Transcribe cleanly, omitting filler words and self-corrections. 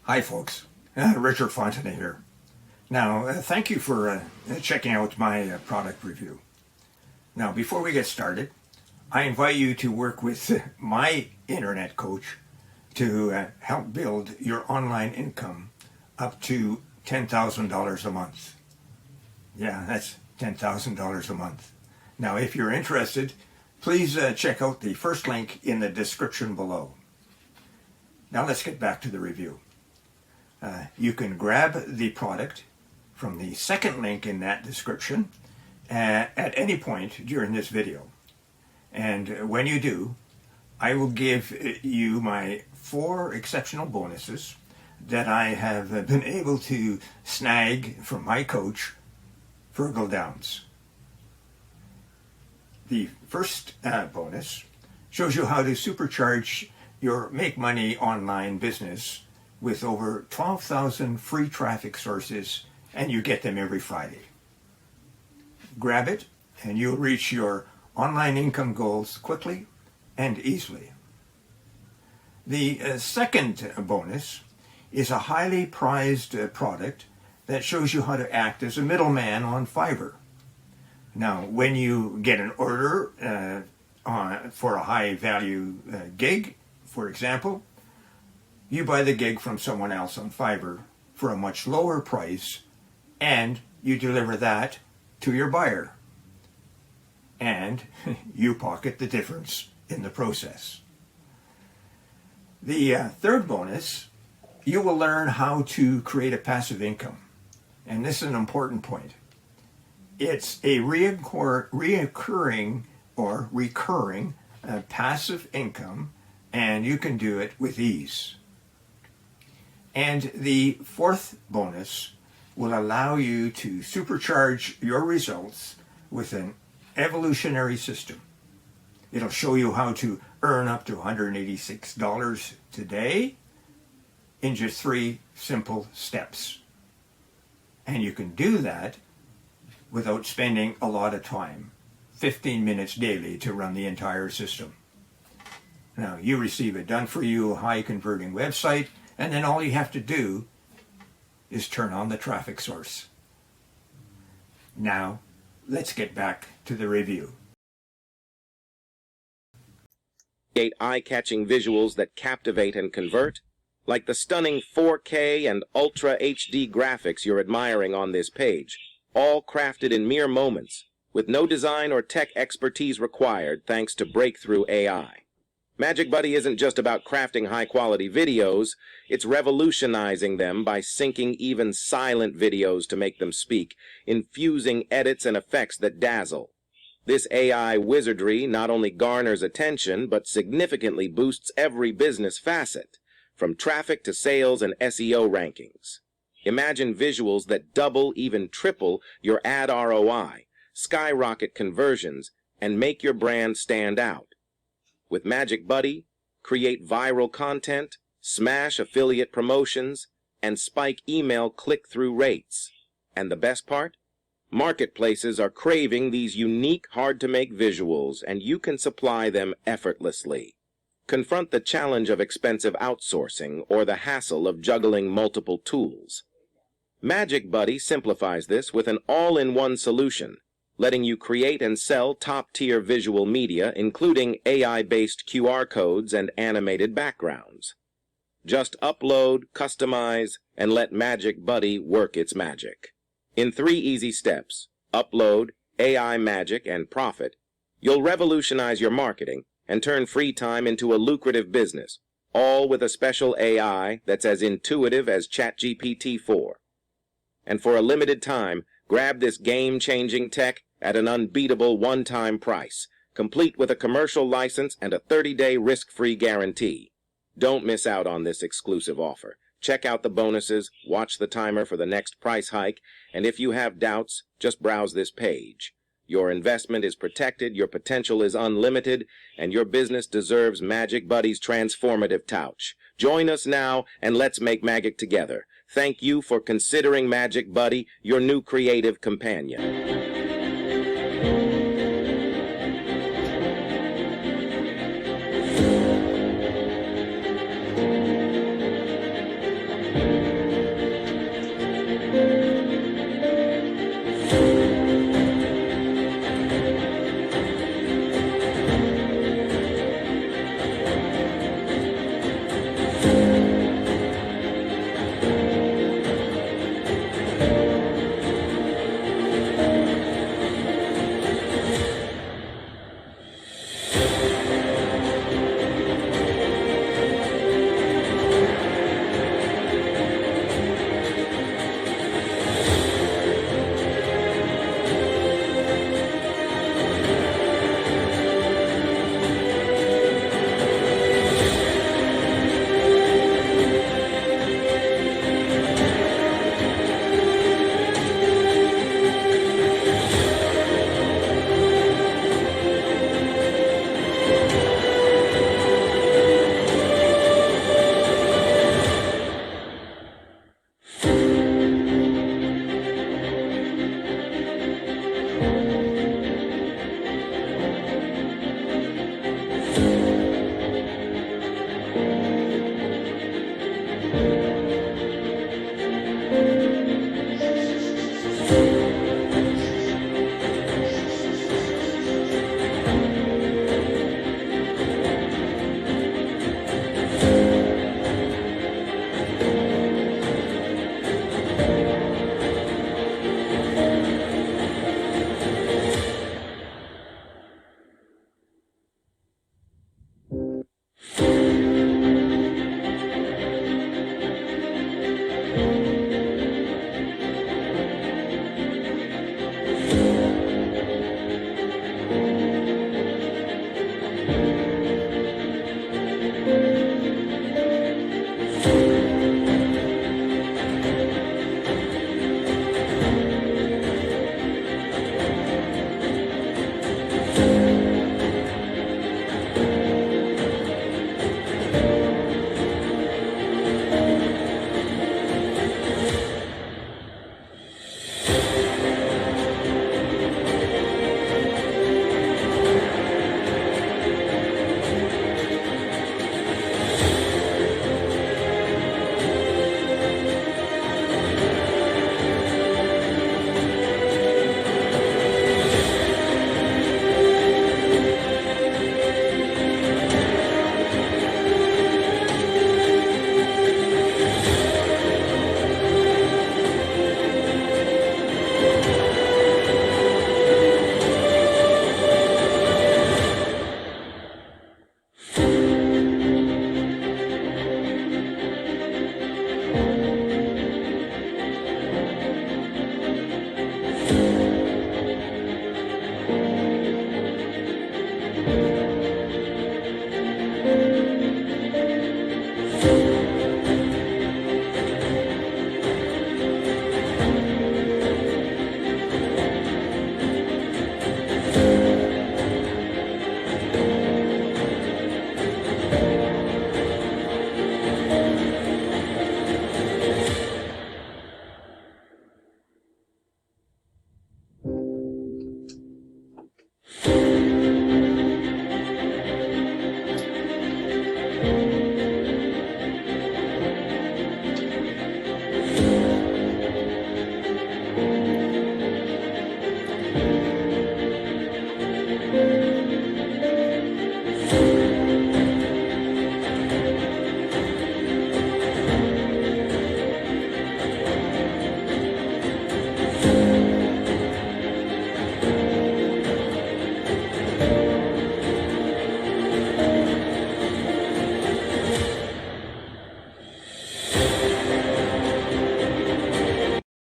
Hi folks, Richard Fontenay here. Now, thank you for checking out my product review. Now, before we get started, I invite you to work with my internet coach to help build your online income up to $10,000 a month. Yeah, that's $10,000 a month. Now, if you're interested, please check out the first link in the description below. Now let's get back to the review. You can grab the product from the second link in that description at any point during this video. And when you do, I will give you my 4 exceptional bonuses that I have been able to snag from my coach, Virgil Downs. The first bonus shows you how to supercharge your Make Money Online business with over 12,000 free traffic sources, and you get them every Friday. Grab it and you'll reach your online income goals quickly and easily. The second bonus is a highly prized product that shows you how to act as a middleman on Fiverr. Now, when you get an order for a high value gig, for example, you buy the gig from someone else on Fiverr for a much lower price, and you deliver that to your buyer. And you pocket the difference in the process. The third bonus, you will learn how to create a passive income. And this is an important point. It's a reoccurring or recurring passive income, and you can do it with ease. And the fourth bonus will allow you to supercharge your results with an evolutionary system. It'll show you how to earn up to $186 today in just 3 simple steps. And you can do that without spending a lot of time, 15 minutes daily to run the entire system. Now, you receive a done-for-you, high-converting website, and then all you have to do is turn on the traffic source. Now, let's get back to the review. Create eye-catching visuals that captivate and convert, like the stunning 4K and Ultra HD graphics you're admiring on this page, all crafted in mere moments, with no design or tech expertise required thanks to breakthrough AI. Magic Buddy isn't just about crafting high-quality videos, it's revolutionizing them by syncing even silent videos to make them speak, infusing edits and effects that dazzle. This AI wizardry not only garners attention, but significantly boosts every business facet, from traffic to sales and SEO rankings. Imagine visuals that double, even triple your ad ROI, skyrocket conversions, and make your brand stand out. With Magic Buddy, create viral content, smash affiliate promotions, and spike email click-through rates. And the best part? Marketplaces are craving these unique, hard-to-make visuals, and you can supply them effortlessly. Confront the challenge of expensive outsourcing or the hassle of juggling multiple tools. Magic Buddy simplifies this with an all-in-one solution, letting you create and sell top-tier visual media, including AI-based QR codes and animated backgrounds. Just upload, customize, and let Magic Buddy work its magic. In 3 easy steps, upload, AI magic, and profit, you'll revolutionize your marketing and turn free time into a lucrative business, all with a special AI that's as intuitive as ChatGPT-4. And for a limited time, grab this game-changing tech at an unbeatable one-time price, complete with a commercial license and a 30-day risk-free guarantee. Don't miss out on this exclusive offer. Check out the bonuses, watch the timer for the next price hike, and if you have doubts, just browse this page. Your investment is protected, your potential is unlimited, and your business deserves Magic Buddy's transformative touch. Join us now, and let's make magic together. Thank you for considering Magic Buddy your new creative companion.